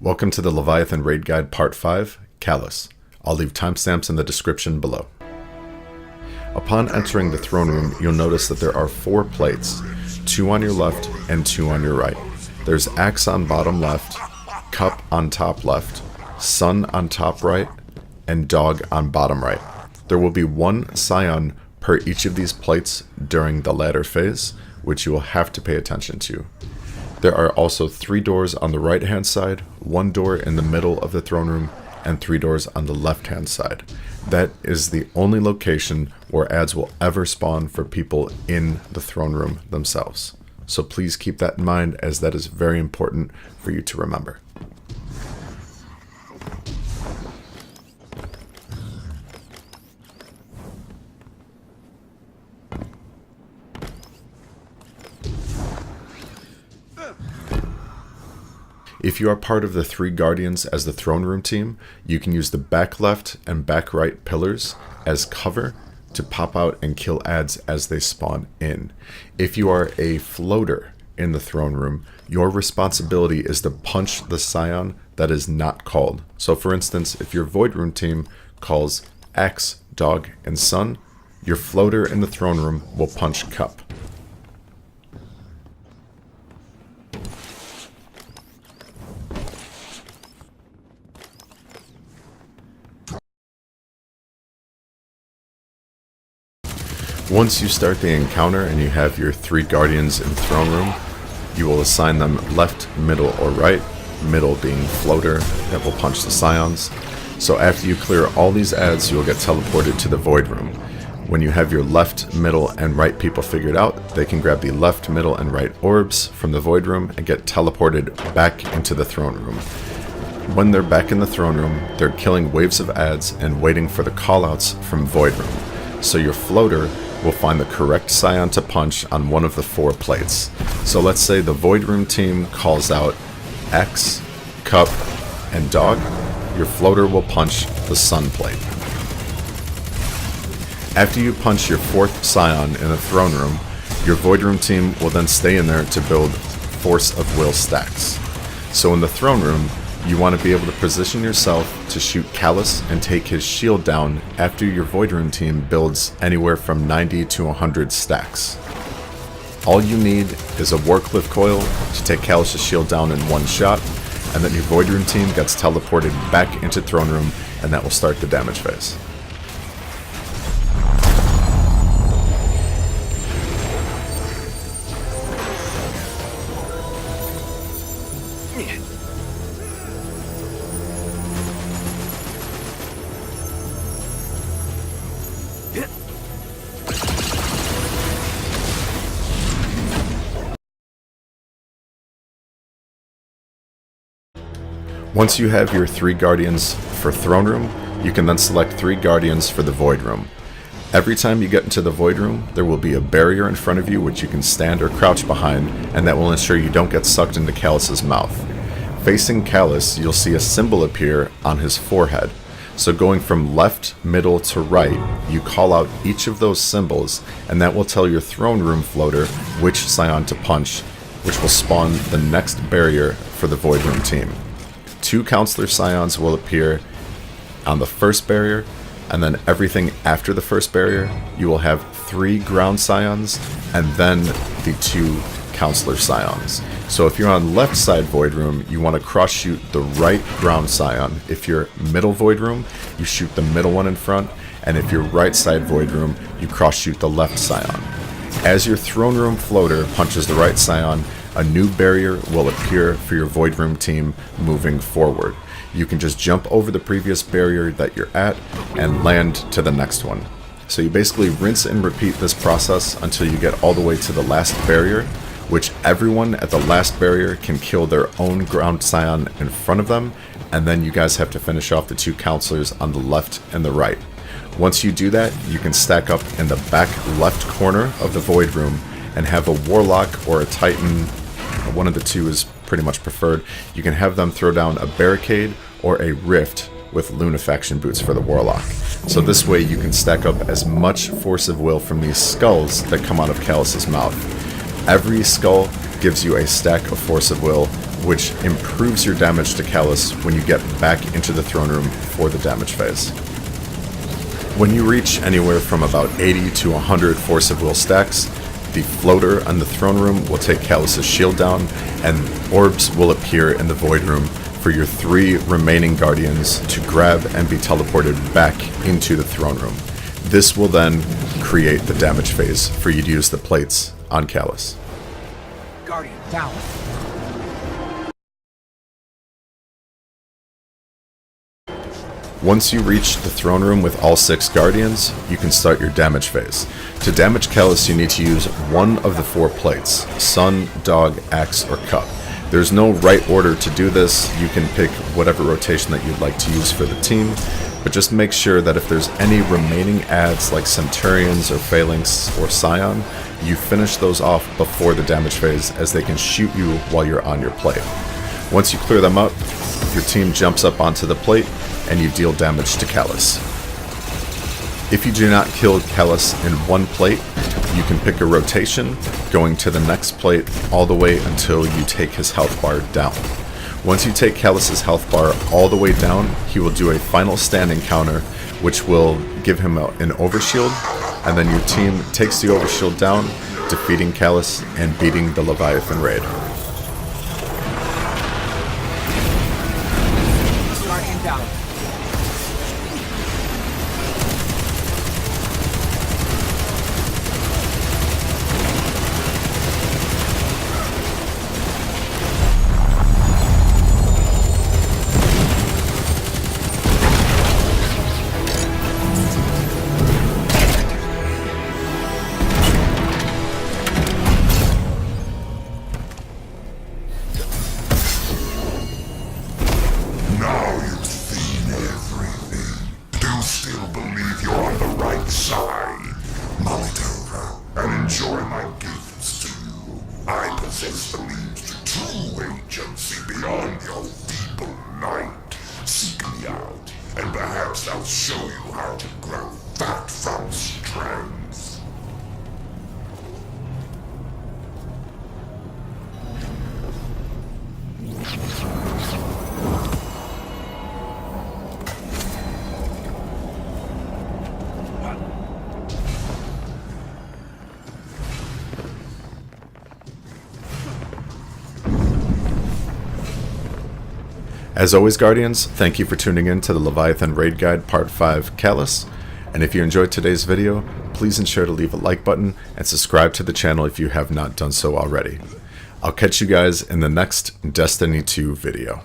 Welcome to the Leviathan Raid Guide Part 5, Calus. I'll leave timestamps in the description below. Upon entering the throne room, you'll notice that there are 4 plates, 2 on your left and 2 on your right. There's axe on bottom left, cup on top left, sun on top right, and dog on bottom right. There will be 1 scion per each of these plates during the ladder phase, which you will have to pay attention to. There are also 3 doors on the right hand side, 1 door in the middle of the throne room, and 3 doors on the left hand side. That is the only location where ads will ever spawn for people in the throne room themselves. So please keep that in mind, as that is very important for you to remember. If you are part of the 3 guardians as the throne room team, you can use the back left and back right pillars as cover to pop out and kill ads as they spawn in. If you are a floater in the throne room, your responsibility is to punch the scion that is not called. So for instance, if your void room team calls axe, dog, and sun, your floater in the throne room will punch cup. Once you start the encounter and you have your 3 guardians in the throne room, you will assign them left, middle, or right, middle being floater that will punch the scions. So after you clear all these ads, you will get teleported to the void room. When you have your left, middle, and right people figured out, they can grab the left, middle, and right orbs from the void room and get teleported back into the throne room. When they're back in the throne room, they're killing waves of ads and waiting for the callouts from void room. So your floater will find the correct scion to punch on one of the 4 plates. So let's say the void room team calls out X, cup, and dog. Your floater will punch the sun plate. After you punch your 4th scion in the throne room, your void room team will then stay in there to build force of will stacks. So in the throne room, you want to be able to position yourself to shoot Calus and take his shield down after your void room team builds anywhere from 90 to 100 stacks. All you need is a Warcliff coil to take Calus' shield down in 1 shot, and then your void room team gets teleported back into throne room, and that will start the damage phase. Once you have your 3 guardians for throne room, you can then select 3 guardians for the void room. Every time you get into the void room, there will be a barrier in front of you which you can stand or crouch behind, and that will ensure you don't get sucked into Calus' mouth. Facing Calus, you'll see a symbol appear on his forehead. So going from left, middle to right, you call out each of those symbols, and that will tell your throne room floater which scion to punch, which will spawn the next barrier for the void room team. 2 counselor scions will appear on the first barrier, and then everything after the first barrier, you will have 3 ground scions, and then the 2 counselor scions. So if you're on left side void room, you want to cross shoot the right ground scion. If you're middle void room, you shoot the middle one in front, and if you're right side void room, you cross shoot the left scion. As your throne room floater punches the right scion, a new barrier will appear for your void room team moving forward. You can just jump over the previous barrier that you're at and land to the next one. So you basically rinse and repeat this process until you get all the way to the last barrier, which everyone at the last barrier can kill their own ground scion in front of them, and then you guys have to finish off the 2 counselors on the left and the right. Once you do that, you can stack up in the back left corner of the void room and have a warlock or a titan. One of the 2 is pretty much preferred. You can have them throw down a barricade or a rift with lunafaction boots for the warlock. So this way you can stack up as much force of will from these skulls that come out of Calus' mouth. Every skull gives you a stack of force of will which improves your damage to Calus when you get back into the throne room for the damage phase. When you reach anywhere from about 80 to 100 Force of Will stacks, the floater on the throne room will take Calus's shield down, and orbs will appear in the void room for your 3 remaining guardians to grab and be teleported back into the throne room. This will then create the damage phase for you to use the plates on Calus. Guardian down. Once you reach the throne room with all 6 guardians, you can start your damage phase. To damage Calus, you need to use one of the 4 plates: Sun, Dog, Axe, or Cup. There's no right order to do this. You can pick whatever rotation that you'd like to use for the team, but just make sure that if there's any remaining adds like Centurions or Phalanx or Scion, you finish those off before the damage phase, as they can shoot you while you're on your plate. Once you clear them up, your team jumps up onto the plate and you deal damage to Calus. If you do not kill Calus in one plate, you can pick a rotation, going to the next plate all the way until you take his health bar down. Once you take Calus's health bar all the way down, he will do a final stand encounter, which will give him an overshield, and then your team takes the overshield down, defeating Calus and beating the Leviathan raid. Guardian down. Mull it over and enjoy my gifts to you. I possess the means to true agency beyond your feeble might. Seek me out, and perhaps I'll show you how to grow fat from strength. As always, Guardians, thank you for tuning in to the Leviathan Raid Guide Part 5 Calus, and if you enjoyed today's video, please ensure to leave a like button and subscribe to the channel if you have not done so already. I'll catch you guys in the next Destiny 2 video.